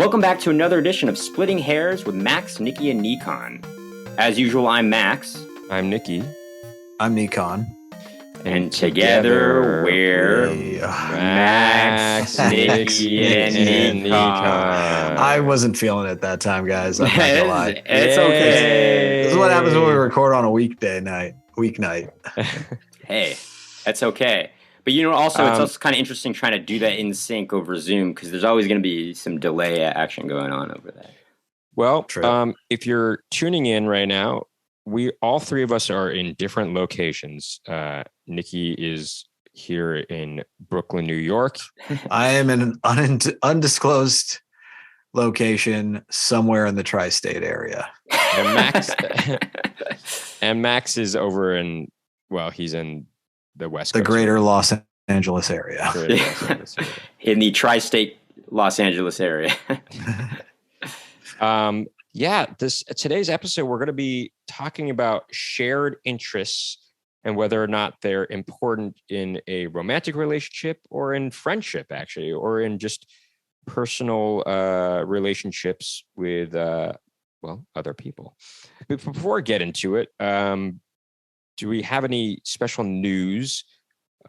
Welcome back to another edition of Splitting Hairs with Max, Nicky, and Nickon. As usual, I'm Max. I'm Nicky. I'm Nickon. And together we're Max, Nicky, and Nickon. I wasn't feeling it that time, guys. I'm not gonna lie. It's okay. This is what happens when we record on a weeknight. Hey, that's okay. But also it's also kind of interesting trying to do that in sync over Zoom because there's always going to be some delay action going on over that. Well, if you're tuning in right now, all three of us are in different locations. Nicky is here in Brooklyn, New York. I am in an undisclosed location somewhere in the tri-state area. And Max is over in, he's in the West Coast. The greater Los Angeles area. In the tri-state Los Angeles area. Today's episode, we're going to be talking about shared interests and whether or not they're important in a romantic relationship or in friendship, actually, or in just personal relationships with, other people. But before I get into it, do we have any special news,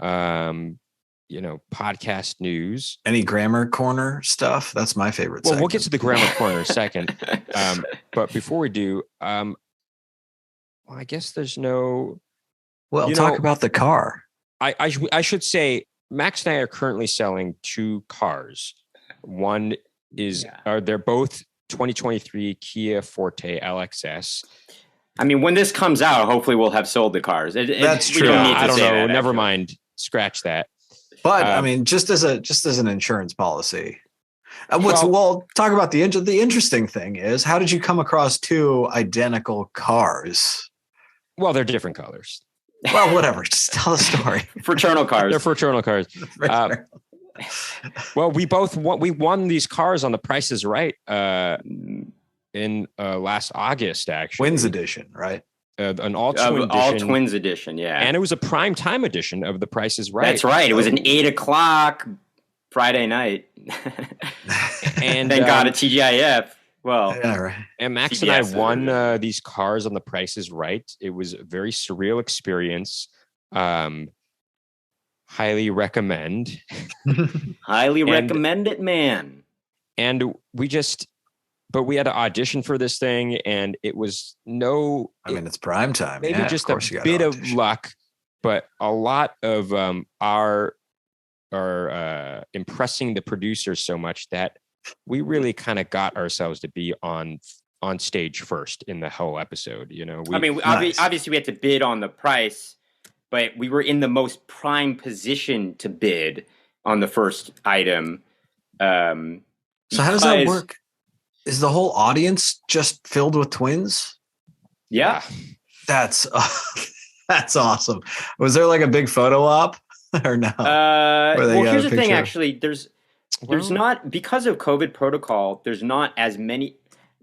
podcast news? Any grammar corner stuff? That's my favorite segment. We'll get to the grammar corner in a second. But before we do, I guess there's no... Well, talk about the car. I should say, Max and I are currently selling two cars. One is, they're both 2023 Kia Forte LXS. I mean, when this comes out, hopefully we'll have sold the cars. That's true. I don't know. Never mind. Scratch that. But I mean, just as an insurance policy. Talk about the interesting thing is, how did you come across two identical cars? Well, they're different colors. Well, whatever. Just tell the story. Fraternal cars. They're fraternal cars. We won these cars on The Price is Right in last August, actually. Twins edition, right? An all-twin edition. All twins edition, yeah. And it was a prime time edition of The Price is Right. That's right. It was an 8:00 Friday night. And thank God a TGIF. Well, yeah, right. And Max and I won these cars on The Price is Right. It was a very surreal experience. Highly recommend. Highly recommend it, man. And but we had to audition for this thing, and it was it's prime time. Maybe just a bit of luck, but a lot of our impressing the producers so much that we really kind of got ourselves to be on stage first in the whole episode. Obviously we had to bid on the price, but we were in the most prime position to bid on the first item. So how does that work? Is the whole audience just filled with twins? Yeah. That's awesome. Was there like a big photo op or no? Here's the thing, actually. There's not, because of COVID protocol, there's not as many.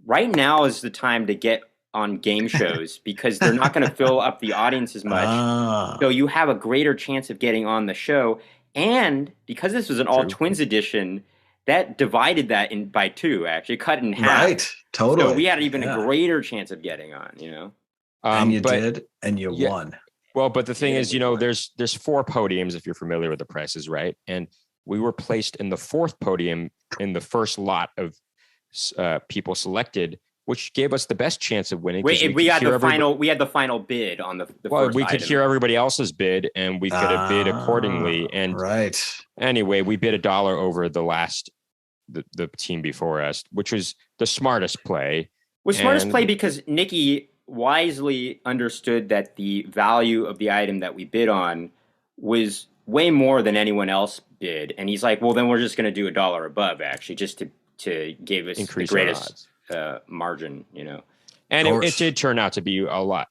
Right now is the time to get on game shows because they're not going to fill up the audience as much. So you have a greater chance of getting on the show. And because this was an all twins edition, that divided that by two, actually cut in half. Right, totally. So we had even a greater chance of getting on, And you did, and you won. Well, but the thing is, there's four podiums if you're familiar with The Price is Right, and we were placed in the fourth podium in the first lot of people selected, which gave us the best chance of winning. We had the final bid on the first we could hear everybody else's bid, and we could have bid accordingly. And anyway, we bid $1 over the team before us, which was the smartest play. Smartest play because Nicky wisely understood that the value of the item that we bid on was way more than anyone else bid, and he's like, well, then we're just going to do $1 above, actually, just to give us the greatest margin, And it did turn out to be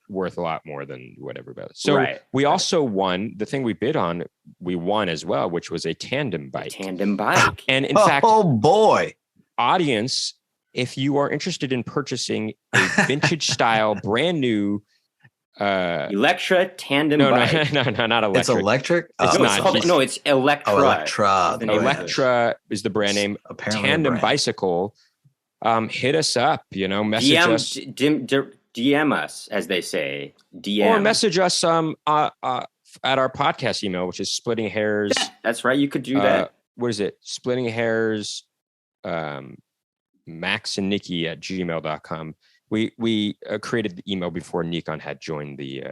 worth a lot more than what everybody. So we also won the thing we bid on. We won as well, which was a tandem bike. And in fact, oh boy, audience, if you are interested in purchasing a vintage style, brand new Electra tandem bike. No, not electric. It's electric? It's not. It's Electra. Oh, Electra. Electra is the brand name. Apparently tandem bicycle hit us up, message us. DM us, as they say. DM. Or message us at our podcast email, which is splitting hairs. Yeah, that's right. You could do that. What is it? Splitting hairs, Max and Nicky at gmail.com. We created the email before Nickon had joined the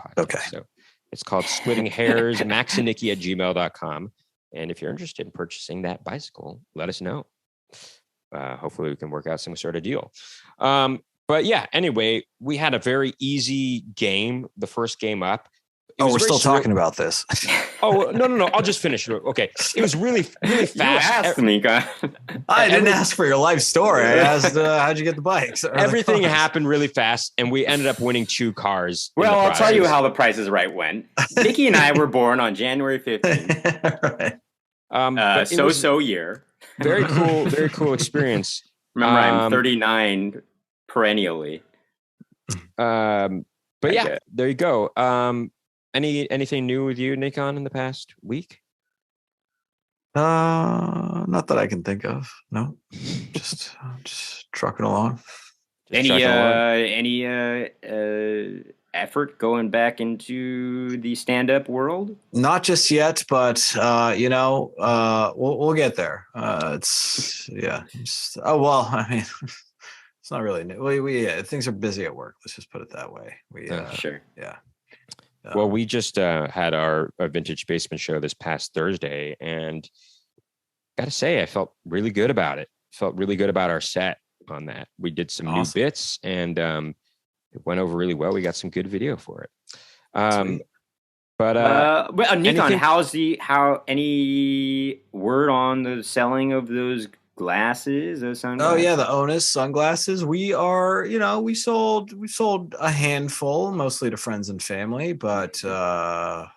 podcast. Okay. So it's called splitting hairs, Max and Nicky at gmail.com. And if you're interested in purchasing that bicycle, let us know. Hopefully we can work out some sort of deal. But yeah, anyway, we had a very easy game, the first game up. We're still talking about this. Oh, no. I'll just finish it. Okay. It was really, really fast. You asked me, guy. I didn't ask for your life story. I asked, how'd you get the bikes? Everything happened really fast, and we ended up winning 2 cars. Well, I'll tell you how the Price is Right went. Nicky and I were born on January 15th. Right. So year. Very cool experience. Remember, I'm 39 perennially. But yeah, there you go. Anything new with you, Nickon, in the past week? Not that I can think of. No, just trucking along. Any effort going back into the stand-up world? Not just yet, but we'll get there. It's not really new. We things are busy at work. Let's just put it that way. Sure. Yeah. Well, we just had our Vintage Basement show this past Thursday, and got to say, I felt really good about it. Felt really good about our set on that. We did some new bits, and it went over really well. We got some good video for it. Well, Nickon, any word on the selling of those glasses, those sunglasses? Oh yeah, the Onus sunglasses. We are, we sold a handful, mostly to friends and family, but yeah,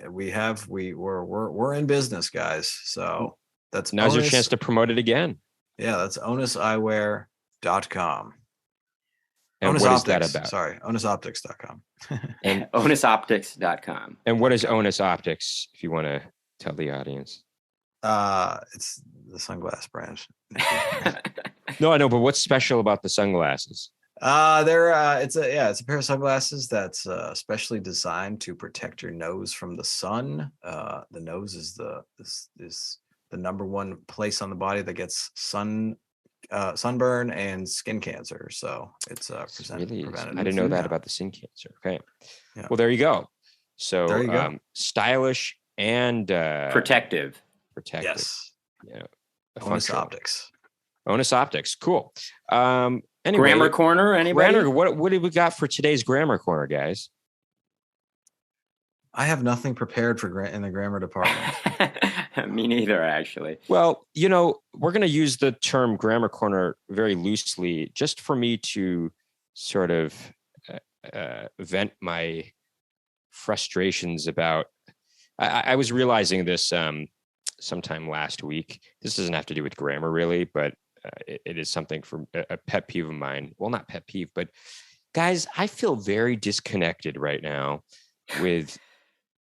we're in business, guys. So that's now's your chance to promote it again. Yeah, that's onusEyewear.com. And Onus what Optics, is that about? Sorry, onusoptics.com. And onusoptics.com. And what is Onus Optics, if you want to tell the audience? It's the sunglass brand. No, I know, but what's special about the sunglasses? It's a pair of sunglasses that's specially designed to protect your nose from the sun. The nose is the number one place on the body that gets sunburn and skin cancer. So it's preventative. I didn't know that about the skin cancer. Okay. Yeah. Well, there you go. So there you go. Stylish and protective. Yes. Yeah. Onus Optics. Onus Optics. Cool. Anyway, Grammar Corner. Anybody? What do we got for today's Grammar Corner, guys? I have nothing prepared in the grammar department. Me neither, actually. Well, we're going to use the term Grammar Corner very loosely, just for me to sort of vent my frustrations about. I was realizing this sometime last week. This doesn't have to do with grammar, really, but it is something for a pet peeve of mine. Well, not pet peeve, but guys, I feel very disconnected right now with.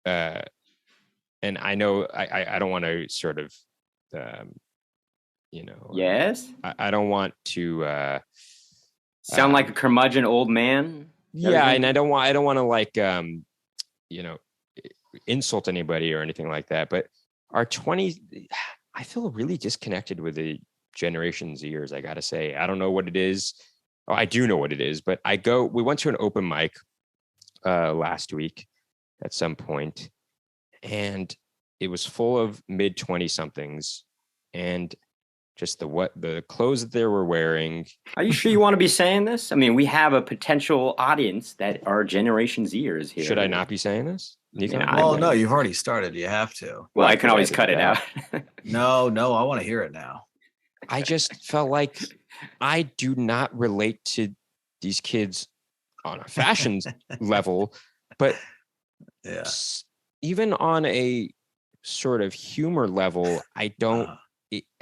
And I know I don't want to sort of, Yes. I don't want to sound like a curmudgeon old man. Yeah, and I don't want to like insult anybody or anything like that. But our 20s, I feel really disconnected with the Generation Zers. I got to say, I don't know what it is. Oh, I do know what it is, but we went to an open mic last week at some point, and it was full of mid-20 somethings, and just the clothes that they were wearing. Are you sure you want to be saying this? I mean, we have a potential audience that are Generation Zers here. Should I not be saying this? Well, no, you've already started. You have to. Well, I can always cut it out. No, I want to hear it now. I just felt like I do not relate to these kids on a fashion level, but yeah, even on a sort of humor level, I don't.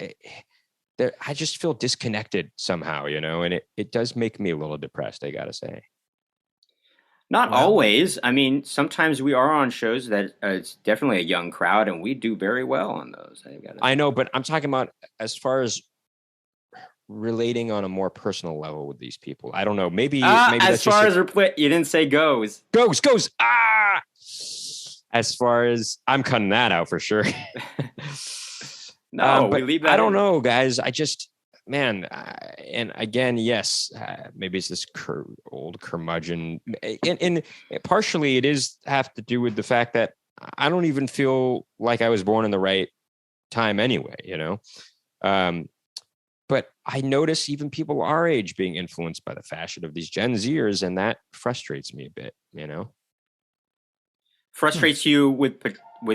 I just feel disconnected somehow, and it does make me a little depressed, I gotta say. Not always. I mean, sometimes we are on shows that it's definitely a young crowd, and we do very well on those. I know, but I'm talking about as far as relating on a more personal level with these people. I don't know. Maybe as far as you didn't say goes. As far as I'm cutting that out for sure. No, but we leave that. I don't know, guys. I just, man, and again, yes, maybe it's this old curmudgeon, and partially it is have to do with the fact that I don't even feel like I was born in the right time anyway, you know. But I notice even people our age being influenced by the fashion of these Gen Zers, and that frustrates me a bit, you know. Frustrates you with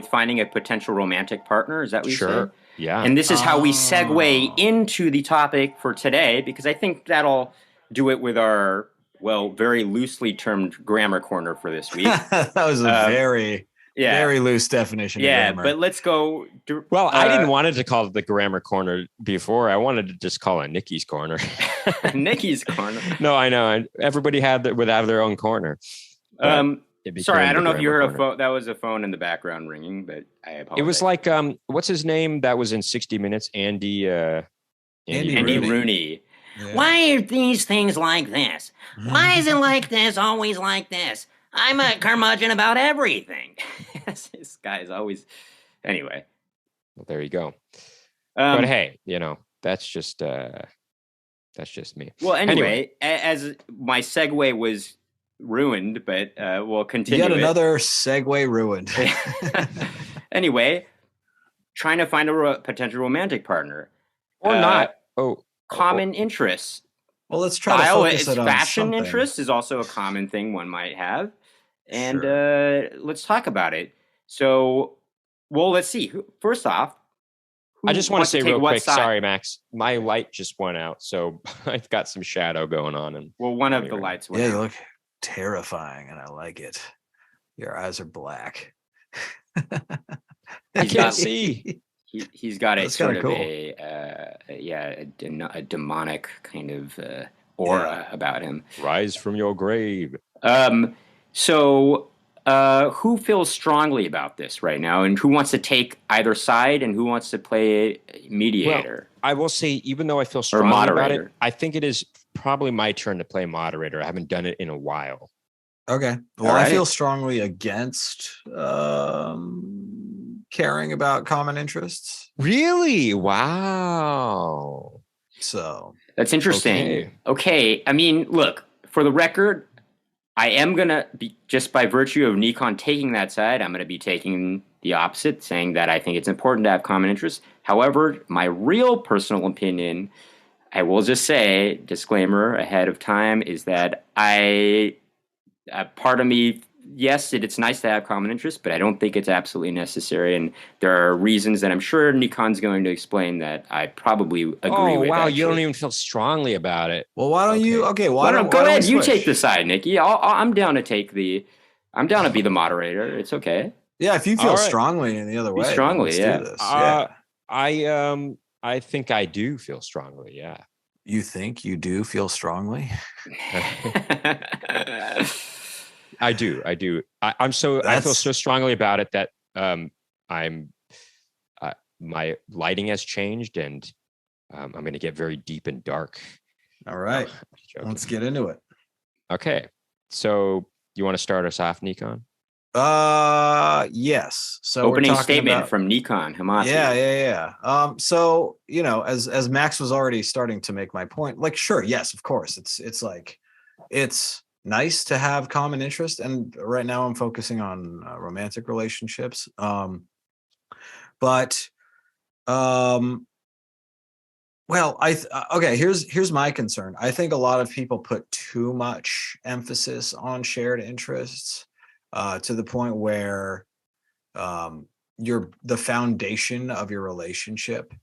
finding a potential romantic partner? Is that what you say? Yeah. And this is how we segue into the topic for today, because I think that'll do it with our, very loosely termed grammar corner for this week. That was a very loose definition of grammar. But let's go. I didn't want to call it the grammar corner before. I wanted to just call it Nicky's corner. Nicky's corner. No, I know. Everybody would have their own corner. Sorry, I don't know if you heard a phone. That was a phone in the background ringing, but I apologize. It was like, what's his name? That was in 60 Minutes. Andy Rooney. Yeah. Why are these things like this? Why is it like this? Always like this? I'm a curmudgeon about everything. This guy is always. Anyway. Well, there you go. But hey, you know, that's just me. Well, anyway, as my segue was ruined, but we'll continue. Yet another segue ruined. Anyway, trying to find a potential romantic partner or not. Common interests. Well, let's try to focus it on fashion something. interest is also a common thing one might have, and let's talk about it. So, let's see. First off, I just want to say real quick. Sorry, Max. My light just went out, so I've got some shadow going on. And one of the lights went out. You look terrifying, and I like it. Your eyes are black. I can't see. He's got a sort of cool. a demonic kind of aura about him. Rise from your grave. So who feels strongly about this right now, and who wants to take either side, and who wants to play mediator? Well, I will say, even though I feel strongly about it, I think it is probably my turn to play moderator. I haven't done it in a while. Okay. Well, I feel strongly against caring about common interests. Really? Wow. So that's interesting. Okay. I mean, look, for the record, I am going to be, just by virtue of Nickon taking that side, I'm going to be taking the opposite, saying that I think it's important to have common interests. However, my real personal opinion, I will just say, disclaimer ahead of time, is that part of me, yes, it's nice to have common interests, but I don't think it's absolutely necessary. And there are reasons that I'm sure Nikkon's going to explain that I probably agree with. Oh, wow. Actually. You don't even feel strongly about it. Well, why don't you? Okay, go ahead. You take the side, Nicky. I'm down to I'm down to be the moderator. It's okay. Yeah, if you feel strongly in the other way. Strongly, yeah. Do this. I think I do feel strongly, yeah. You think you do feel strongly? I do. I feel so strongly about it that my lighting has changed, and I'm going to get very deep and dark. All right, let's get into it. Okay, so you want to start us off, Nickon? Yes. So opening statement from Nickon Hamasi. Yeah. So as Max was already starting to make my point, like, sure, yes, of course, it's like it's nice to have common interest, and right now I'm focusing on romantic relationships. Here's my concern. I think a lot of people put too much emphasis on shared interests to the point where the foundation of your relationship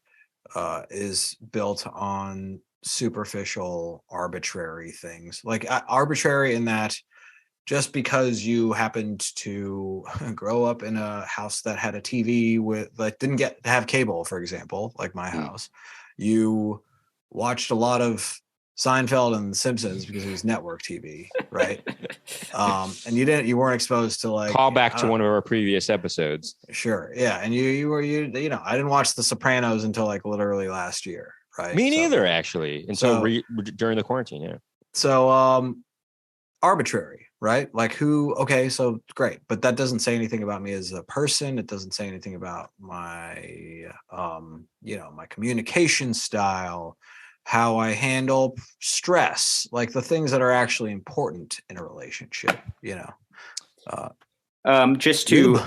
is built on superficial, arbitrary things. Like arbitrary in that just because you happened to grow up in a house that had a TV didn't get to have cable, for example, like my house, you watched a lot of Seinfeld and The Simpsons because it was network TV, right? And you weren't exposed to call back to one of our previous episodes. Sure, yeah, and you I didn't watch The Sopranos until literally last year. right? Me neither, actually. And so during the quarantine, yeah. So arbitrary, right? Like who? Okay, so great, but that doesn't say anything about me as a person. It doesn't say anything about my, my communication style, how I handle stress, like the things that are actually important in a relationship. Just to,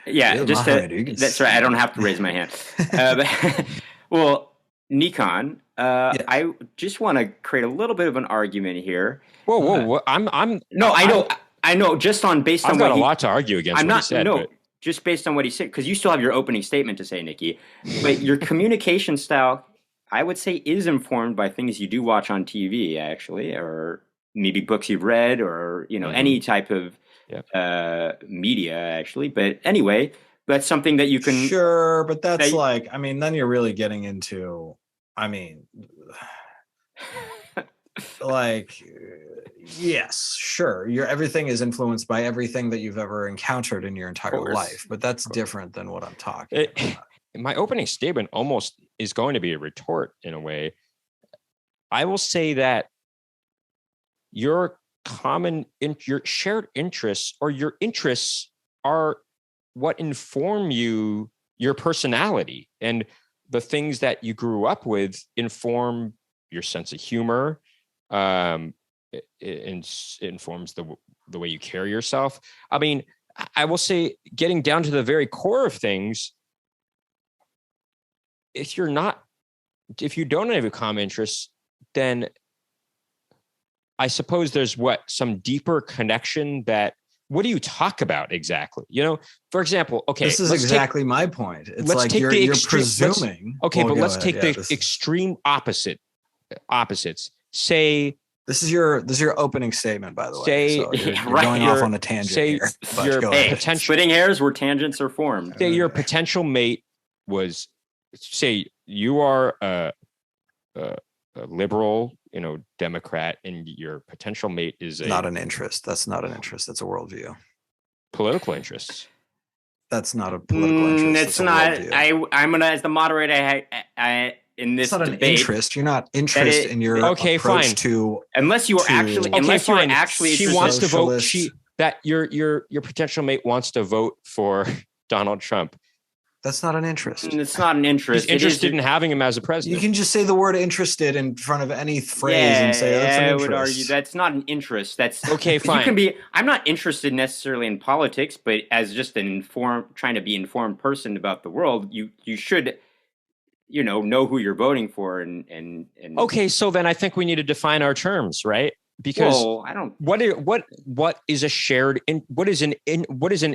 that's right. I don't have to raise my hand. Well, Nickon, Yes. I just want to create a little bit of an argument here. Whoa! I know. Just based on I've got a lot to argue against. What he said, just based on what he said, because you still have your opening statement to say, Nicky, but your communication style, I would say, is informed by things you do watch on TV, actually, or maybe books you've read, or any type of media, actually. But anyway, that's something that you can but that's then you're really getting into, yes, sure, everything is influenced by everything that you've ever encountered in your entire life, but that's different than what I'm talking about. My opening statement almost is going to be a retort in a way. I will say that your shared interests, or your interests, are what inform your personality, and the things that you grew up with inform your sense of humor. It informs the way you carry yourself. I mean, I will say, getting down to the very core of things, if you don't have a common interest, then I suppose there's some deeper connection that, what do you talk about exactly? For example, okay. This is exactly my point. It's like you're presuming. Let's take the extreme opposites. Say, this is your opening statement, by the way. So you're going off on a tangent here. Splitting hairs where tangents are formed. Say your potential mate was, say you are a liberal, Democrat, and your potential mate is not an interest. That's not an interest. That's a worldview. Political interests. That's not a political interest. It's not. I'm gonna, as the moderator, I in this. It's not debate, an interest. You're not interested in your approach fine. to. Unless you are actually. She wants to vote. Your potential mate wants to vote for Donald Trump. That's not an interest. It's not an interest. He's interested in having him as a president. You can just say the word "interested" in front of any phrase and say that's an interest. I would argue that's not an interest. That's okay. Fine. You can be. I'm not interested necessarily in politics, but as just an trying to be informed person about the world, you should, know who you're voting for and. Okay, so then I think we need to define our terms, right? Because I don't. What is a shared? What is an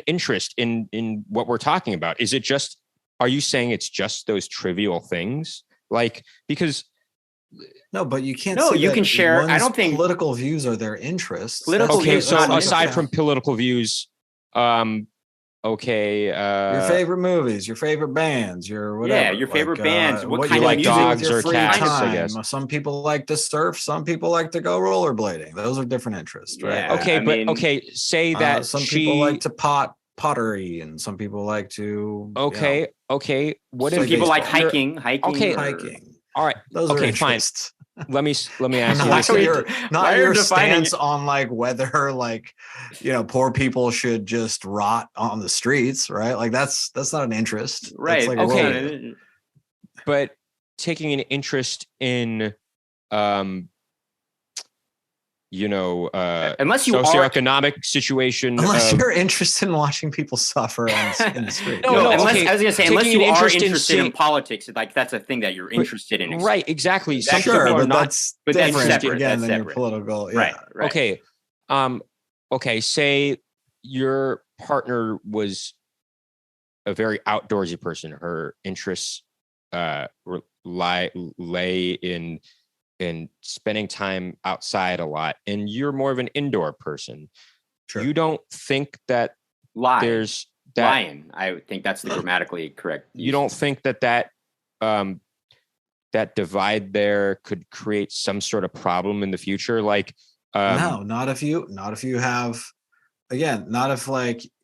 interest in what we're talking about? Is it just? Are you saying it's just those trivial things? Because. No, but you can't. No, you can share. I don't think political views are their interests. So aside from political views, your favorite movies, your favorite bands, your whatever. Yeah, your favorite bands. What kind you of like, music? dogs or cats? Time. I guess. Some people like to surf. Some people like to go rollerblading. Those are different interests, right? Yeah, say that some people like to pottery, and some people like to. Okay. What if people like hiking? Hiking. All right. Those are interests. Fine. Let me ask you. Not your stance on whether poor people should just rot on the streets, right? That's not an interest, right? Okay, but taking an interest in, unless you socioeconomic situation, unless you're interested in watching people suffer in the street. I was gonna say, unless you are interested in politics, that's a thing that you're interested in. Right, exactly. That's different separate again than your political. Yeah. Right. Okay. Say your partner was a very outdoorsy person. Her interests lay in spending time outside a lot, and you're more of an indoor person. Sure. You don't think that there's lying. I think that's the grammatically correct. You don't think that divide there could create some sort of problem in the future? No, not if you have, again, not if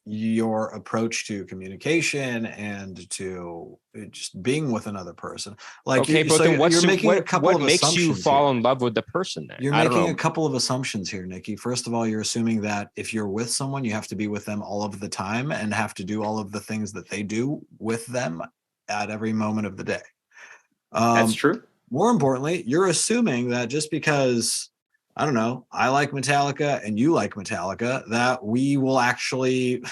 your approach to communication and to just being with another person. Like, okay, but then you're making a couple what of makes you assumptions fall here. in love with the person then? You're I don't making know. a couple of assumptions here, Nicky. First of all, you're assuming that if you're with someone, you have to be with them all of the time and have to do all of the things that they do with them at every moment of the day. That's true. More importantly, you're assuming that just because, I don't know, I like Metallica and you like Metallica, that we will actually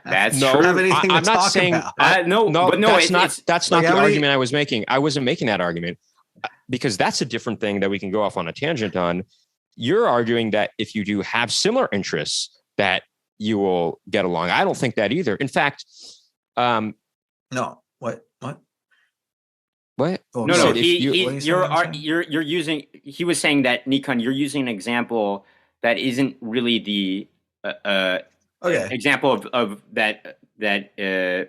That's No, true. have anything to I'm not talk saying about. No, but no, that's not like, the how many- argument I was making. I wasn't making that argument because that's a different thing that we can go off on a tangent on. You're arguing that if you do have similar interests, that you will get along. I don't think that either. In fact, No, what? what? Oh, No, sorry. no. What are you saying? You're using. He was saying that Nickon, you're using an example that isn't really the Okay. example of that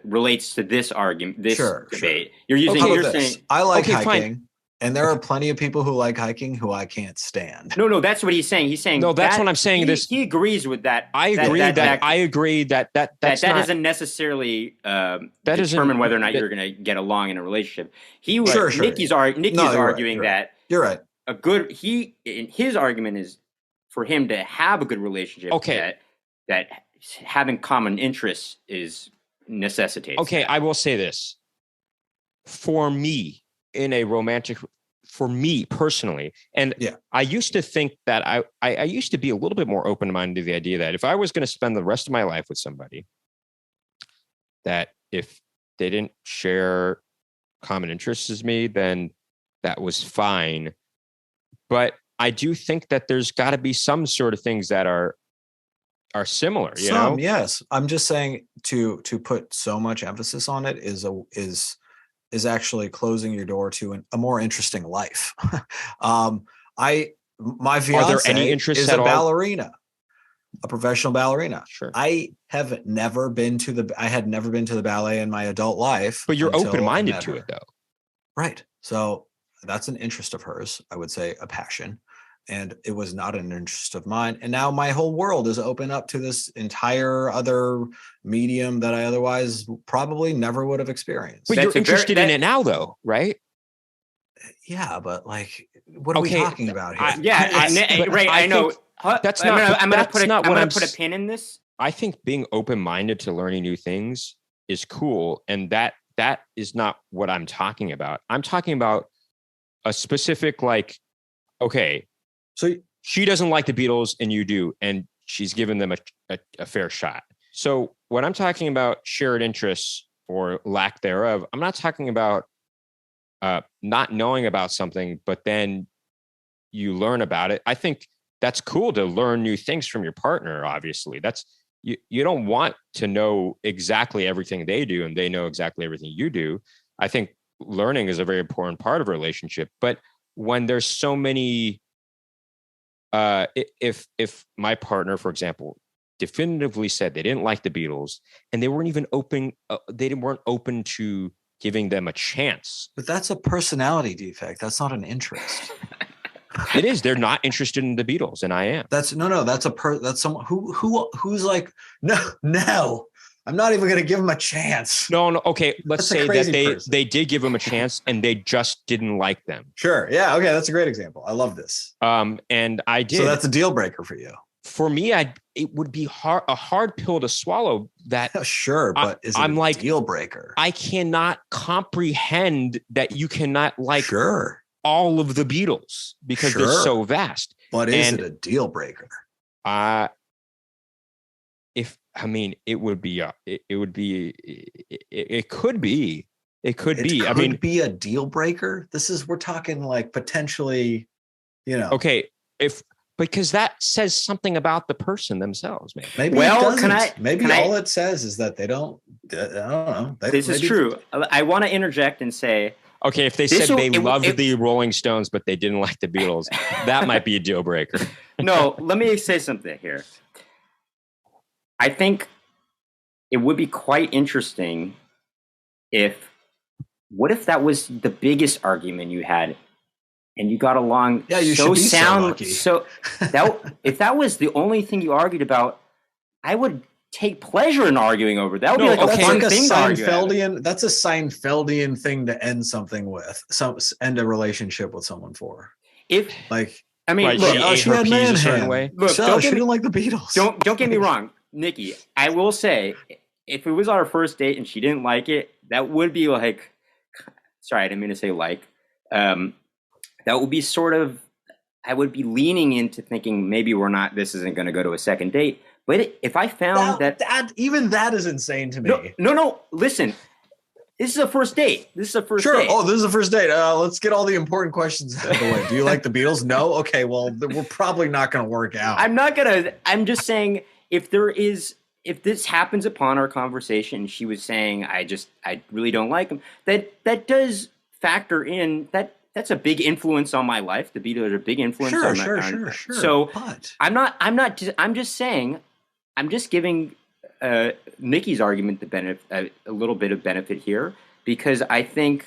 relates to this argument, this Sure. debate. You're using. How You're about this? saying. I like Okay, fine. hiking, and there are plenty of people who like hiking who I can't stand. No, that's what he's saying. He's saying. No, that's what I'm saying. He agrees with that. I agree that that doesn't necessarily determine whether or not you're going to get along in a relationship. Sure. Nicky's arguing right. that You're right. his argument is for him to have a good relationship. Okay. That having common interests is necessitates. Okay, that. I will say this. For me, for me personally, and I used to think that I used to be a little bit more open-minded to the idea that if I was going to spend the rest of my life with somebody, that if they didn't share common interests as me, then that was fine. But I do think that there's got to be some sort of things that are similar. You know? Yes. I'm just saying to put so much emphasis on it is actually closing your door to a more interesting life. My fiance is a ballerina, a professional ballerina. Sure. I had never been to the ballet in my adult life. But you're open-minded to it though. Right. So that's an interest of hers. I would say a passion. And it was not an interest of mine. And now my whole world is open up to this entire other medium that I otherwise probably never would have experienced. But you're interested in it now, though, right? Yeah, but like, what are we talking about here? I know. That's not. I'm going to put a pin in this. I think being open-minded to learning new things is cool, and that is not what I'm talking about. I'm talking about a specific, like, okay. So she doesn't like the Beatles and you do, and she's given them a fair shot. So when I'm talking about shared interests or lack thereof, I'm not talking about not knowing about something, but then you learn about it. I think that's cool to learn new things from your partner. Obviously, that's you don't want to know exactly everything they do and they know exactly everything you do. I think learning is a very important part of a relationship. But when there's so many if my partner, for example, definitively said they didn't like the Beatles and they weren't even open, they weren't open to giving them a chance. But that's a personality defect. That's not an interest. It is. They're not interested in the Beatles, and I am. That's someone who's like, no. I'm not even going to give them a chance. No. Okay, let's say that they did give them a chance and they just didn't like them. Sure. Yeah. Okay. That's a great example. I love this. And I did. So that's a deal breaker for you. For me, it would be a hard pill to swallow. That sure, but is it a deal breaker? I cannot comprehend that you cannot like all of the Beatles because they're so vast. But is it a deal breaker? It would be. It could be. It could be. I mean, be a deal breaker. We're talking like potentially, Okay, because that says something about the person themselves, man. Maybe all it says is that they don't. I don't know. This is true. I want to interject and say. Okay, if they said they loved the Rolling Stones, but they didn't like the Beatles, that might be a deal breaker. No, let me say something here. I think it would be quite interesting what if that was the biggest argument you had and you got along so sound. So if that was the only thing you argued about, I would take pleasure in arguing over. That would be like a fun thing to argue about. That's a Seinfeldian thing to end something with. End a relationship with someone for. If like, I mean, right, look, she had man a certain way. Look, she didn't like the Beatles. Don't get me wrong, Nikki. I will say, if it was our first date and she didn't like it, that would be like, sorry, I didn't mean to say like. That would be sort of, I would be leaning into thinking maybe this isn't going to go to a second date. But if I found that even that is insane to me. No. Listen, this is a first date. This is a first date. Oh, this is a first date. Let's get all the important questions out of the way. Do you like the Beatles? No. Okay. Well, we're probably not going to work out. I'm just saying if this happens upon our conversation, she was saying, I really don't like them. That does factor in that. That's a big influence on my life. The Beatles are a big influence on my life. Sure. So I'm just saying. I'm just giving Nikki's argument a little bit of benefit here because I think,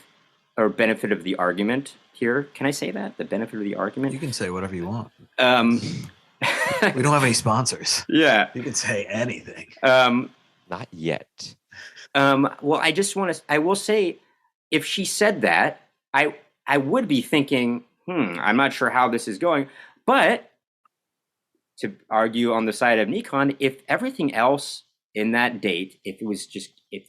or benefit of the argument here. Can I say that? The benefit of the argument? You can say whatever you want. We don't have any sponsors. Yeah. You can say anything. Not yet. Well, I will say, if she said that, I would be thinking, I'm not sure how this is going, but to argue on the side of Nickon, if everything else in that date, if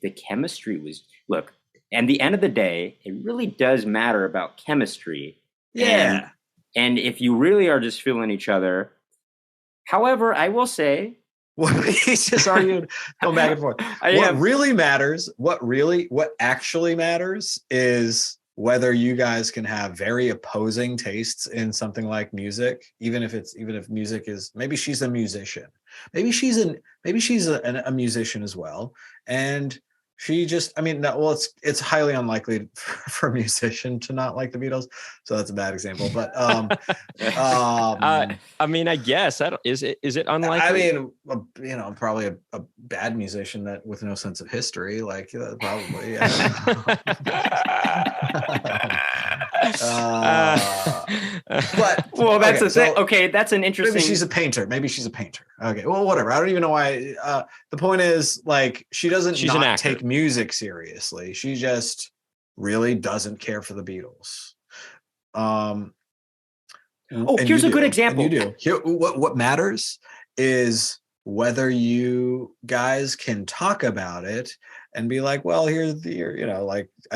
the chemistry was, look, at the end of the day, it really does matter about chemistry. Yeah. And if you really are just feeling each other, however, I will say. Well, he's just arguing, going back and forth. What actually matters is whether you guys can have very opposing tastes in something like music, even if music is, maybe she's a musician, maybe she's a musician as well, and she just, it's highly unlikely for a musician to not like the Beatles, so that's a bad example. But I guess is it unlikely? Probably a bad musician that with no sense of history, like probably. That's the thing. Okay, that's an interesting. Maybe she's a painter. Okay, well, whatever. I don't even know why. The point is, like, she doesn't take music seriously. She just really doesn't care for the Beatles. Here's a good example. And you do. What matters is whether you guys can talk about it and be like, well, I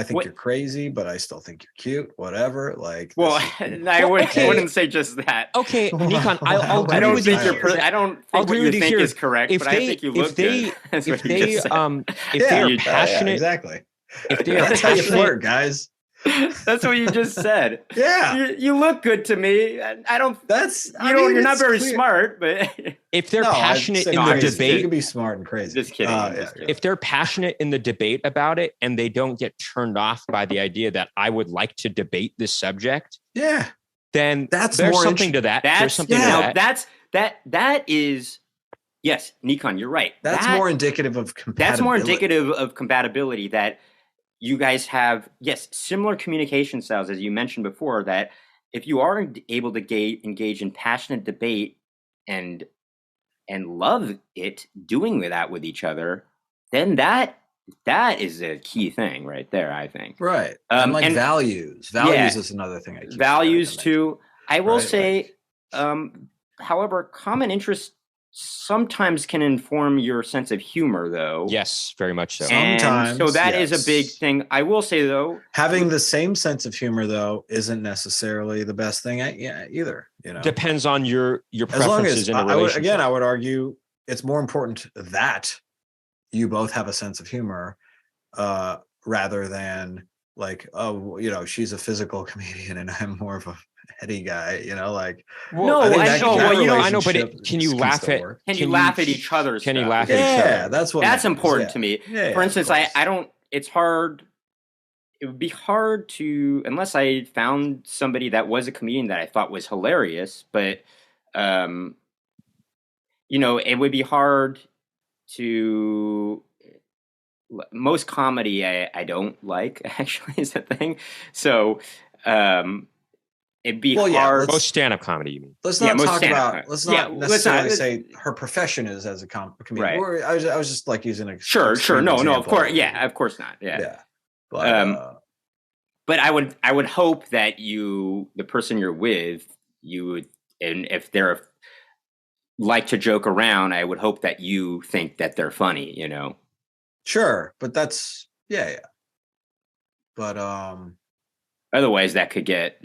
think you're crazy, but I still think you're cute, whatever. Like, I wouldn't say just that. Okay, Nickon, I don't think what you think is correct, but I think you look good. If they are passionate, exactly. If they are That's passionate, how you flirt, guys. That's what you just said. Yeah, you look good to me. I don't. You're not very smart, but if they're passionate in the debate, you can be smart and crazy. Just kidding. If they're passionate in the debate about it, and they don't get turned off by the idea that I would like to debate this subject, then there's something to that. There's something to that. That is. Yes, Nickon, you're right. That's more indicative of compatibility. That's more indicative of compatibility, that you guys have, similar communication styles, as you mentioned before, that if you are able to engage in passionate debate and love it, doing that with each other, then that is a key thing right there, I think. Right. And values. Values is another thing. Values too. I will say, however, common interests sometimes can inform your sense of humor, though. Yes, very much so. Sometimes, so that is a big thing. I will say, though, having the same sense of humor, though, isn't necessarily the best thing either. Depends on your preferences in a relationship. I would argue it's more important that you both have a sense of humor, rather than like, she's a physical comedian and I'm more of a heady guy, like. Well, I know, but can you laugh at? Can you laugh at each other? Can you laugh at each other? Yeah, that's important to me. For instance, I don't. It's hard. It would be hard to, unless I found somebody that was a comedian that I thought was hilarious, but it would be hard to. Most comedy I don't like, actually, is the thing. So it'd be hard. Most stand-up comedy, you mean? Let's not talk about. Let's not necessarily say her profession is as a comedian. Right. I was just like using a sure. No, of course, of course not. Yeah. But I would hope that the person you're with, you would, and if they're like to joke around, I would hope that you think that they're funny, you know? Sure. But that's, But, otherwise that could get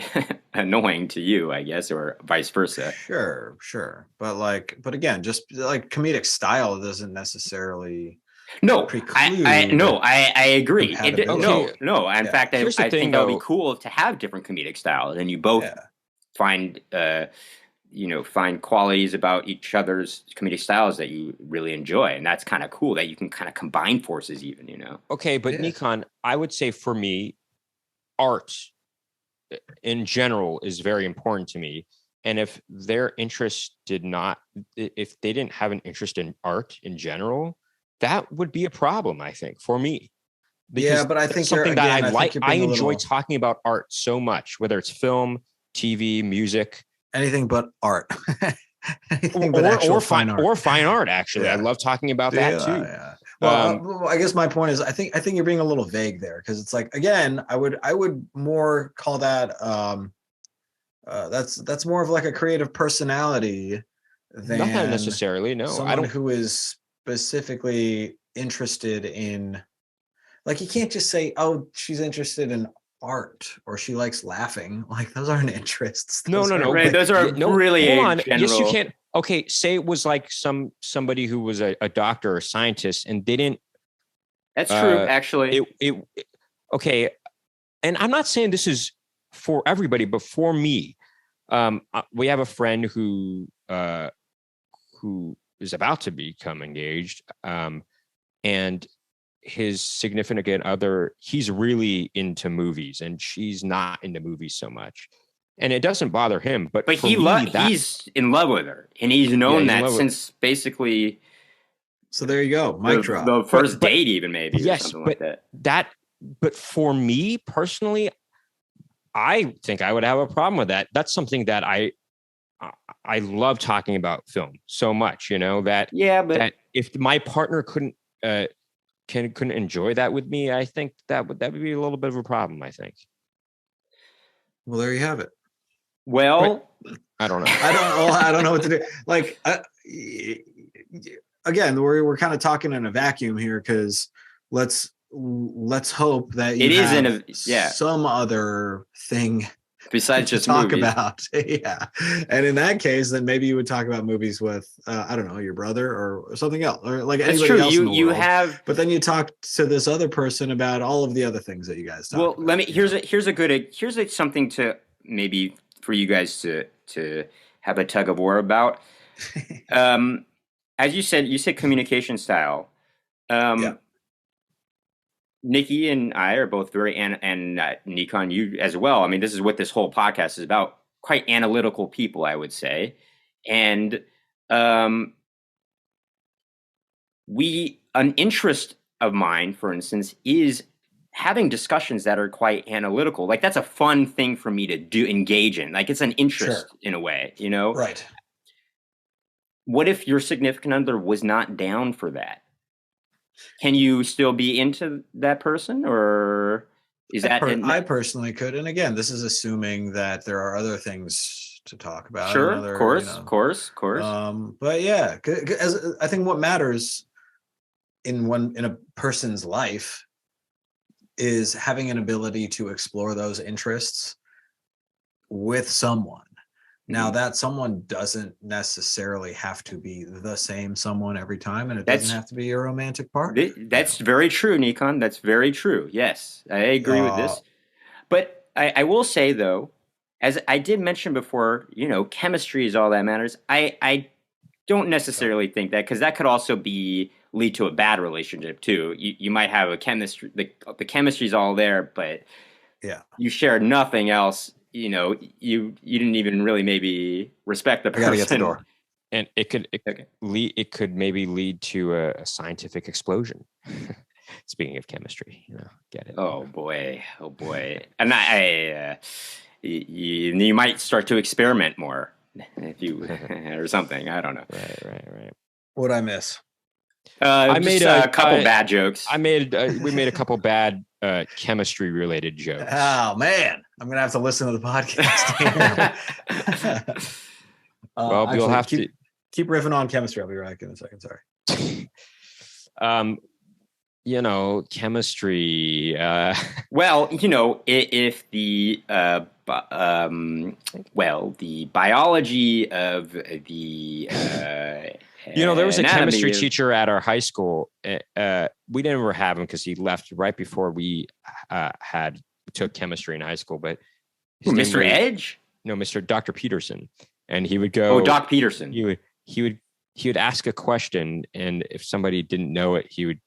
annoying to you, I guess, or vice versa. Sure. But again, just like comedic style doesn't necessarily preclude. I agree. No. In fact, I think that would be cool to have different comedic styles, and you both find find qualities about each other's comedic styles that you really enjoy, and that's kind of cool that you can kind of combine forces, even, you know. Okay, but Nickon, I would say for me, art in general is very important to me, and if their interest if they didn't have an interest in art in general, that would be a problem, I think, for me. Because but I think something that I like. I enjoy talking about art so much, whether it's film, TV, music. Anything but art. or fine art. Actually, I love talking about that too. Well, I guess my point is, I think you're being a little vague there, because it's like, again, I would more call that that's more of like a creative personality than not necessarily. No, someone who is specifically interested in, like, you can't just say, oh, she's interested in art or she likes laughing. Like, those aren't interests. No. Right, those are really general. Yes, you can't. Okay, say it was like somebody who was a doctor or scientist and didn't. That's true, actually. Okay, and I'm not saying this is for everybody, but for me, we have a friend who is about to become engaged, and his significant other, he's really into movies, and she's not into movies so much, and it doesn't bother him. But he's in love with her, and he's known that since basically. So there you go, mic drop. The first date, even maybe. Yes, or something like that. But for me personally, I think I would have a problem with that. That's something that I love talking about film so much, you know, that that if my partner couldn't enjoy that with me, I think that would be a little bit of a problem, I think. Well, there you have it. Well, I don't know. I don't know what to do. Like, again, we're kind of talking in a vacuum here, because let's hope that you have some other thing besides just talk movies. About. And in that case, then maybe you would talk about movies with I don't know, your brother or something else, or like anybody else in the world. But then you talk to this other person about all of the other things that you guys talk about. Let me here's something to maybe for you guys to have a tug of war about. As you said communication style. Nicky and I are both very, and Nickon, you as well. I mean, this is what this whole podcast is about. Quite analytical people, I would say. And an interest of mine, for instance, is having discussions that are quite analytical. Like, that's a fun thing for me to engage in. Like, it's an interest in a way, you know? Right. What if your significant other was not down for that? Can you still be into that person, or is that? I personally could, and again, this is assuming that there are other things to talk about. Sure, of course. But yeah, as I think what matters in a person's life is having an ability to explore those interests with someone. Now, that someone doesn't necessarily have to be the same someone every time, and it doesn't have to be a romantic partner. That's very true, Nickon. That's very true. Yes, I agree with this. But I will say, though, as I did mention before, you know, chemistry is all that matters. I don't necessarily think that, because that could also lead to a bad relationship too. You might have a chemistry, the chemistry's all there, but you share nothing else. You know, you didn't even really maybe respect the person. I gotta get the door. And it could maybe lead to a scientific explosion. Speaking of chemistry, you know, get it? Oh boy. And you might start to experiment more if you or something. I don't know. Right. What'd I miss? I made a couple bad jokes. We made a couple bad chemistry related jokes. Oh man, I'm gonna have to listen to the podcast. Well, you'll have to keep riffing on chemistry. I'll be right back in a second. Sorry. Chemistry. Well, if the the biology of the there was a chemistry of, teacher at our high school. We didn't ever have him because he left right before we took chemistry in high school. But Mr. Edge? No, Dr. Peterson, and he would go. Oh, Doc Peterson. He would ask a question, and if somebody didn't know it, he'd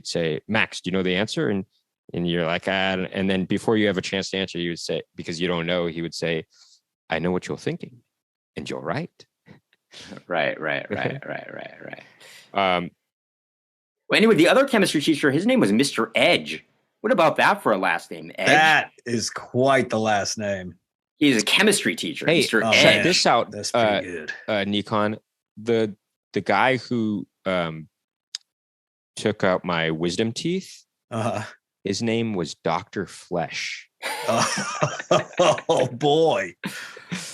say, "Max, do you know the answer?" And you're like, and then before you have a chance to answer, you would say, because you don't know, he would say, "I know what you're thinking, and you're right." Right. Well, anyway, the other chemistry teacher, his name was Mr. Edge. What about that for a last name? Edge? That is quite the last name. He's a chemistry teacher, hey, Mr. Edge. Check this out. That's pretty good. Nickon, the guy who took out my wisdom teeth, his name was Dr. Flesh. Oh boy.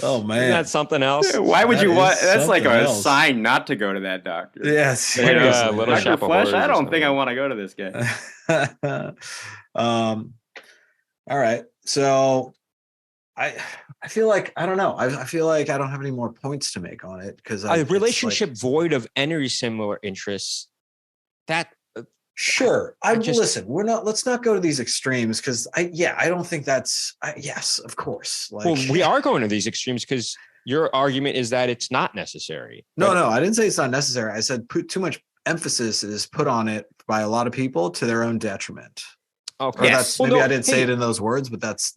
Oh man. Isn't that something else? Why would you want? That's like a sign not to go to that doctor. Yes. Little Dr. Flesh. I don't think I want to go to this guy. All right. So I feel like I don't know. I feel like I don't have any more points to make on it because a relationship void of any similar interests. Sure. Listen, let's not go to these extremes because I don't think that's yes, of course. Well, we are going to these extremes because your argument is that it's not necessary. No, I didn't say it's not necessary. I said too much emphasis is put on it by a lot of people to their own detriment. Okay. Yes. I didn't say it in those words, but that's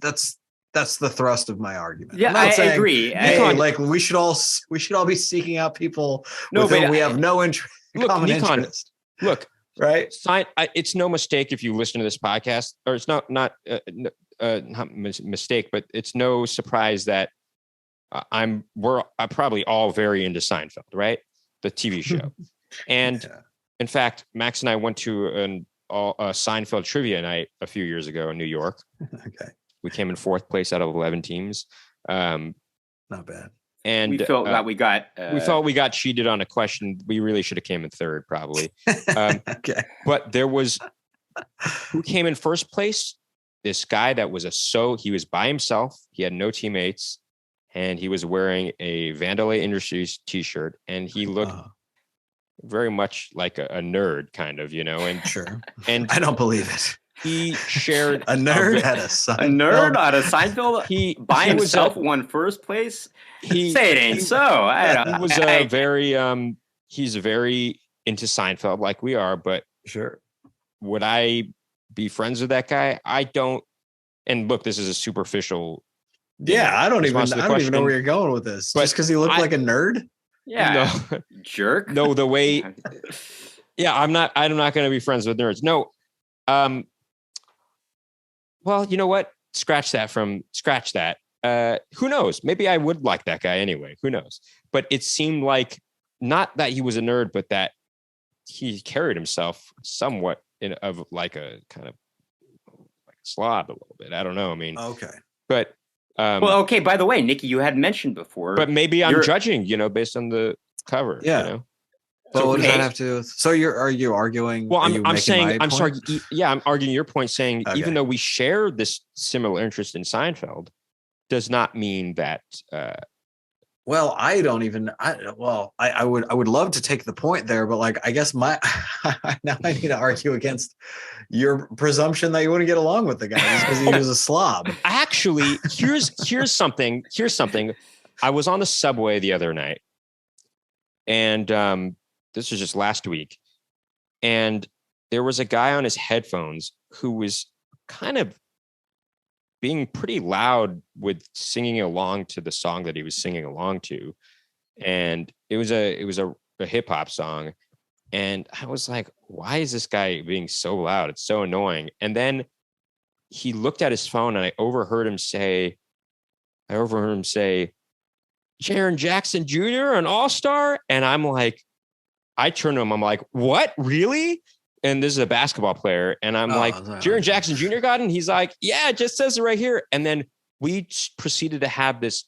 the thrust of my argument. Yeah, I agree. Like we should all be seeking out people with whom we have no interest. Interest. Look. Right. It's no mistake if you listen to this podcast, or it's not mistake, but it's no surprise that we're probably all very into Seinfeld, right? The TV show. And in fact, Max and I went to a Seinfeld trivia night a few years ago in New York. Okay. We came in 4th place out of 11 teams. Not bad. And we felt that we got cheated on a question. We really should have came in 3rd, probably. Okay. But there was who came in 1st place. This guy that was he was by himself. He had no teammates, and he was wearing a Vandelay Industries t-shirt, and he looked very much like a nerd, kind of, And sure. And I don't believe it. He shared a nerd at a Seinfeld. A nerd on a Seinfeld. He himself won 1st place. Say it ain't so. He's very into Seinfeld, like we are. But sure, would I be friends with that guy? I don't. And look, this is a superficial. Yeah, I don't even know where you're going with this. Just because he looked like a nerd. Yeah, no, jerk. No, the way. Yeah, I'm not going to be friends with nerds. No. Well, you know what? Scratch that. Who knows? Maybe I would like that guy anyway. Who knows? But it seemed like not that he was a nerd, but that he carried himself somewhat like a kind of like a slob a little bit. I don't know. I mean, okay. But okay. By the way, Nicky, you had mentioned before, but maybe I'm judging, based on the cover. Yeah. Well, what does that have to do with? So are you arguing? Well, I'm saying, I'm sorry. Yeah, I'm arguing your point, saying even though we share this similar interest in Seinfeld, does not mean that. Well, I don't even. I would love to take the point there, but like I guess now I need to argue against your presumption that you wouldn't get along with the guy just because he was a slob. Actually, here's something. I was on the subway the other night, and this was just last week, and there was a guy on his headphones who was kind of being pretty loud with singing along to the song that he was singing along to. And it was a hip hop song. And I was like, why is this guy being so loud? It's so annoying. And then he looked at his phone and I overheard him say, I overheard him say, Jaren Jackson Jr., an all-star. And I'm like, I turn to him, I'm like, what? Really? And this is a basketball player. And I'm like, Jaren Jackson Jr. got it? And he's like, yeah, it just says it right here. And then we proceeded to have this,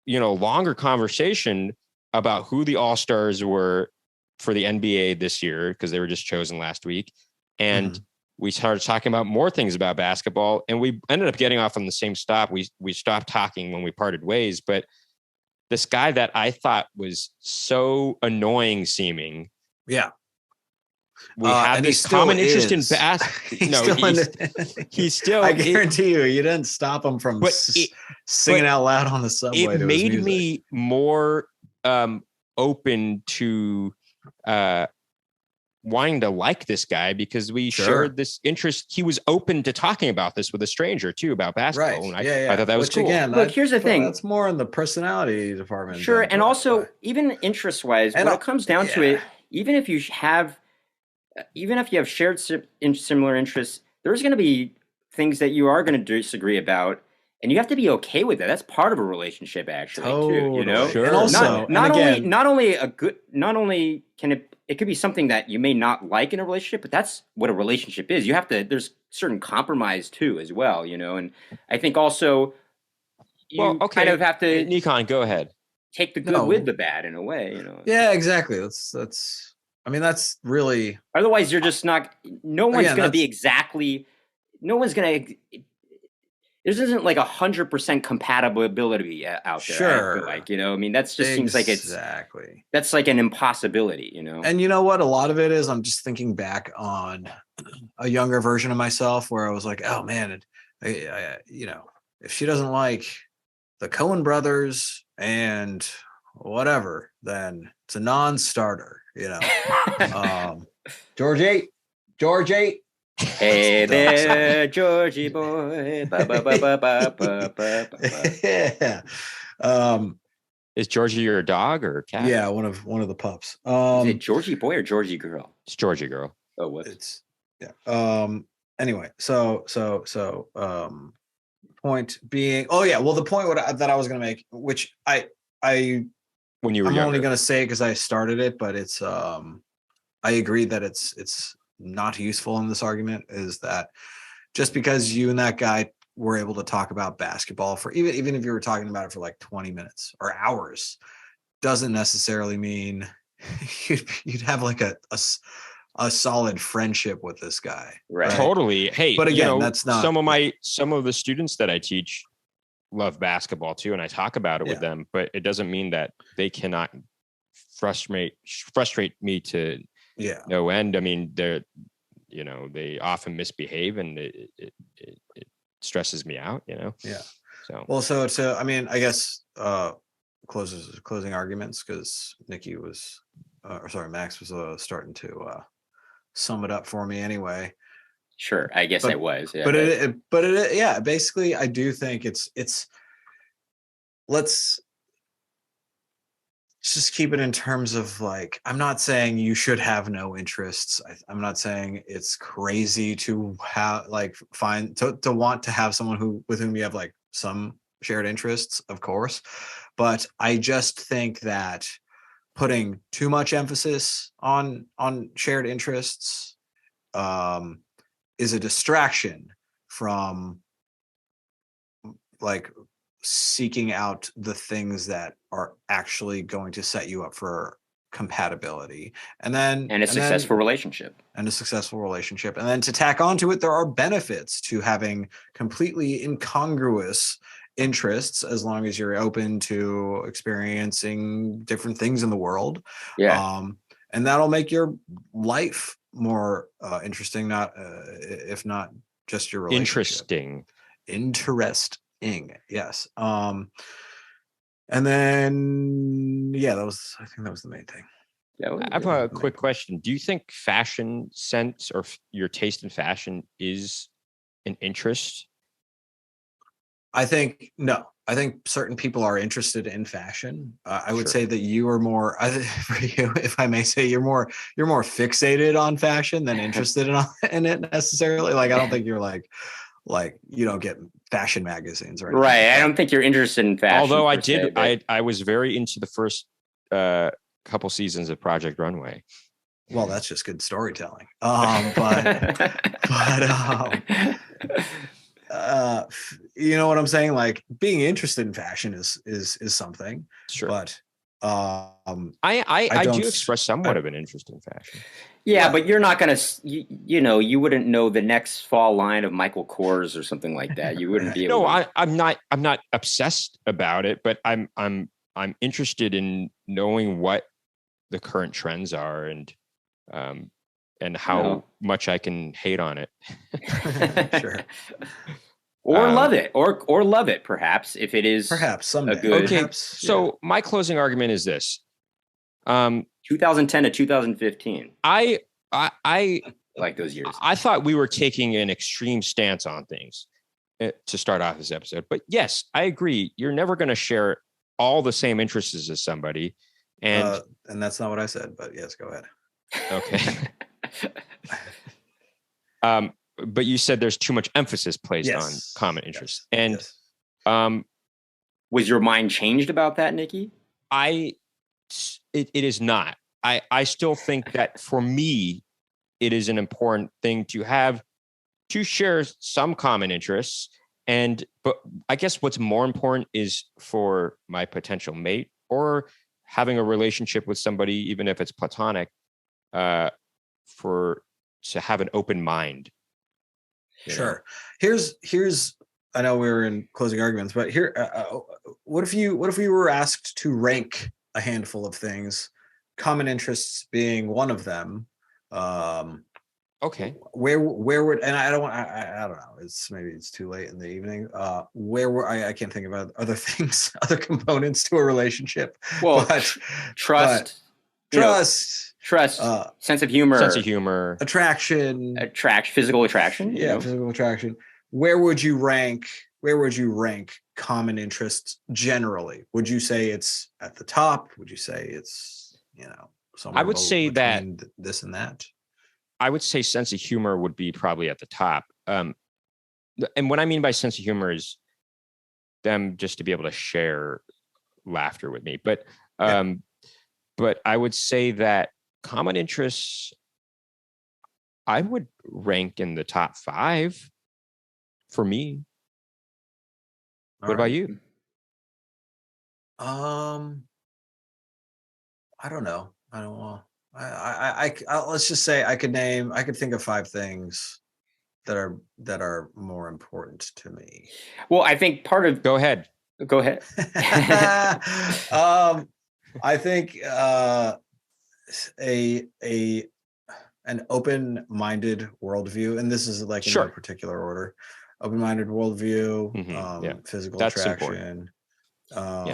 longer conversation about who the all-stars were for the NBA this year, because they were just chosen last week. And we started talking about more things about basketball, and we ended up getting off on the same stop. We stopped talking when we parted ways, but this guy that I thought was so annoying seeming. Yeah. We have this common interest in basketball. He's still. I guarantee you didn't stop him from singing out loud on the subway. It made me more open to wanting to like this guy, because we shared this interest. He was open to talking about this with a stranger too, about basketball. Right. And I thought that was cool. Again, look, here's the thing. That's more in the personality department. Sure. And also, even interest-wise, when it comes down to it, even if you have shared similar interests, there's going to be things that you are going to disagree about. And you have to be okay with that. That's part of a relationship, actually, too. Sure. And also, not only can it could be something that you may not like in a relationship, but that's what a relationship is. There's certain compromise too, as well. And I think also kind of have to. Nickon, go ahead. Take the good with the bad in a way. Yeah, exactly. That's really. Otherwise, you're just not. No one's going to be exactly. No one's going to. There isn't like 100% compatibility out there. Sure. I feel like, that just seems like that's like an impossibility, And you know what? A lot of it is, I'm just thinking back on a younger version of myself where I was like, oh man, if she doesn't like the Coen brothers and whatever, then it's a non-starter, George 8. Hey there, Georgie boy. Yeah. Is Georgie your dog or cat? Yeah, one of the pups. Is it Georgie boy or Georgie girl? It's Georgie girl. Oh, what? Anyway, so point being, the point that I was going to make, which when you were younger. I'm only going to say because I started it, but it's I agree that it's not useful in this argument, is that just because you and that guy were able to talk about basketball for even if you were talking about it for like 20 minutes or hours, doesn't necessarily mean you'd have like a solid friendship with this guy. Right. Totally. Hey, but again, that's not some of the students that I teach love basketball too, and I talk about it with them, but it doesn't mean that they cannot frustrate me to no end. I mean, they often misbehave, and it stresses me out. Yeah. So I mean, I guess closing arguments, because Nicky was, Max was starting to sum it up for me anyway. Sure, I guess I was. Yeah, but basically, I do think it's. Let's just keep it in terms of like, I'm not saying you should have no interests. I'm not saying it's crazy to have to want to have someone with whom you have like some shared interests, of course. But I just think that putting too much emphasis on shared interests is a distraction from like seeking out the things that are actually going to set you up for compatibility and a successful relationship. And then to tack onto it, there are benefits to having completely incongruous interests, as long as you're open to experiencing different things in the world. And that'll make your life more interesting, if not just your relationship. Interesting. Yes. And then I think that was the main thing. I have a quick question. Do you think fashion sense or your taste in fashion is an interest? I think no. I think certain people are interested in fashion. I would say that you are more, for you, if I may say, you're more fixated on fashion than interested in it necessarily. Like, I don't think you're like like you don't get fashion magazines or anything. Right. I don't think you're interested in fashion. Although I did, I was very into the first couple seasons of Project Runway. Well, that's just good storytelling. But you know what I'm saying? Like being interested in fashion is something. Sure. But I do express somewhat of an interest in fashion. Yeah, but you're not gonna, you wouldn't know the next fall line of Michael Kors or something like that. You wouldn't be able. No, I'm not obsessed about it, but I'm interested in knowing what the current trends are and how much I can hate on it. Sure. Or love it, or love it, perhaps, if it is perhaps someday. A good. Okay, so my closing argument is this: 2010 to 2015. I like those years. I thought we were taking an extreme stance on things to start off this episode, but yes, I agree. You're never going to share all the same interests as somebody, and that's not what I said. But yes, go ahead. Okay. But you said there's too much emphasis placed on common interests. And was your mind changed about that, Nicky? It is not. I still think that for me, it is an important thing to share some common interests. But I guess what's more important is for my potential mate or having a relationship with somebody, even if it's platonic, to have an open mind. Sure. Here's I know we were in closing arguments, but here, what if you were asked to rank a handful of things, common interests being one of them? Okay. Where would, and I don't know. Maybe it's too late in the evening. I can't think of other things, other components to a relationship. Well, trust, sense of humor, attraction, physical attraction. Physical attraction. Where would you rank common interests generally? Would you say it's at the top? Would you say it's somewhere? I would say that this and that. I would say sense of humor would be probably at the top. And what I mean by sense of humor is them just to be able to share laughter with me. But I would say that common interests, I would rank in the top 5 for me. What about you? I don't know. I don't know. I let's just say I could think of 5 things that are more important to me. Well, I think part of Go ahead. I think an open-minded worldview, and this is like in no particular order. Open-minded worldview, physical attraction.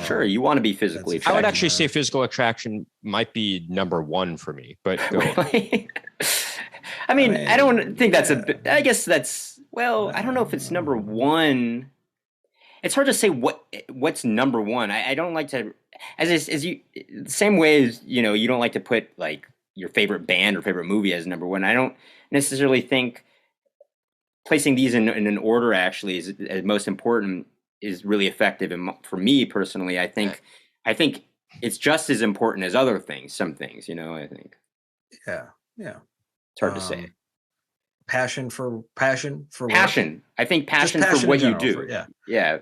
Sure, you want to be physically attracted. I would actually say physical attraction might be number 1 for me, but go on. I mean, I don't think that's I guess that's, I don't know if it's number 1. It's hard to say what's number 1. I don't like to, as you, the same way as, you don't like to put like your favorite band or favorite movie as number 1. I don't necessarily think placing these in an order actually is most important is really effective. And for me personally, I think it's just as important as other things. Some things, I think. Yeah. It's hard to say. Passion for passion. I think passion for what you do.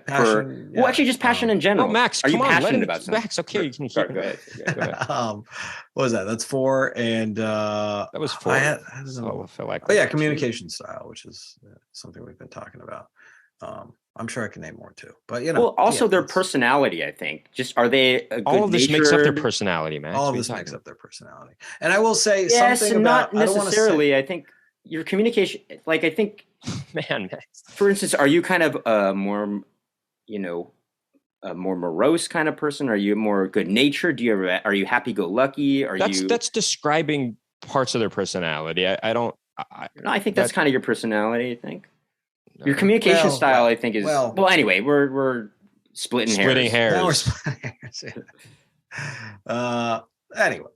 Passion, actually, just passion in general. Oh, Max, are you passionate about something? Max, okay, you can keep go ahead. What was that? That's 4, and that was 4. I feel like. Oh yeah, communication style, which is something we've been talking about. I'm sure I can name more too, but well, also their personality. I think are they a good all of this makes up their personality, man. All of this makes up their personality, and I will say yes, something not about necessarily. I think your communication, like I think, man. For instance, are you kind of a more morose kind of person? Are you more good natured? Are you happy go lucky? That's describing parts of their personality. I think that's kind of your personality. I think. Your communication style, I think, is anyway, we're splitting hairs. Now we're splitting hairs. Anyway,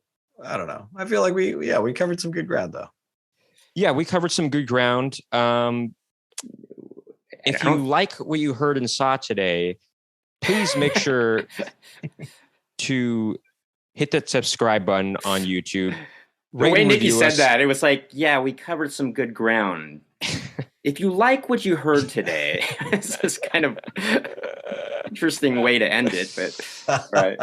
I don't know. I feel like we covered some good ground though. Yeah, we covered some good ground. if you like what you heard and saw today, please make sure to hit that subscribe button on YouTube. The way Nicky said that, it was like, yeah, we covered some good ground. If you like what you heard today, it's this kind of interesting way to end it, but right.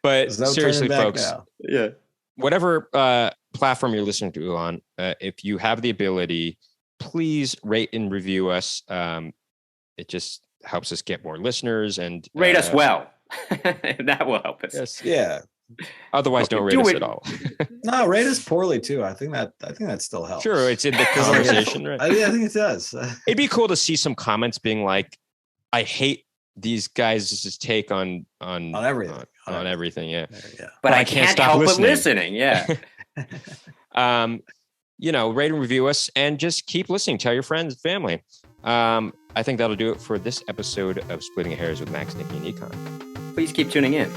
But seriously, folks, yeah, whatever platform you're listening to on, if you have the ability, please rate and review us. It just helps us get more listeners and rate us well. That will help us. Yes. Yeah. Otherwise, don't rate us at all. No, rate us poorly too. I think that still helps. Sure, it's in the conversation, right? I think it does. It'd be cool to see some comments being like, "I hate these guys' take on everything, on everything." Yeah. But I can't stop help listening. Yeah. Rate and review us, and just keep listening. Tell your friends and family. I think that'll do it for this episode of Splitting Hairs with Max, Nicky, and Nickon. Please keep tuning in.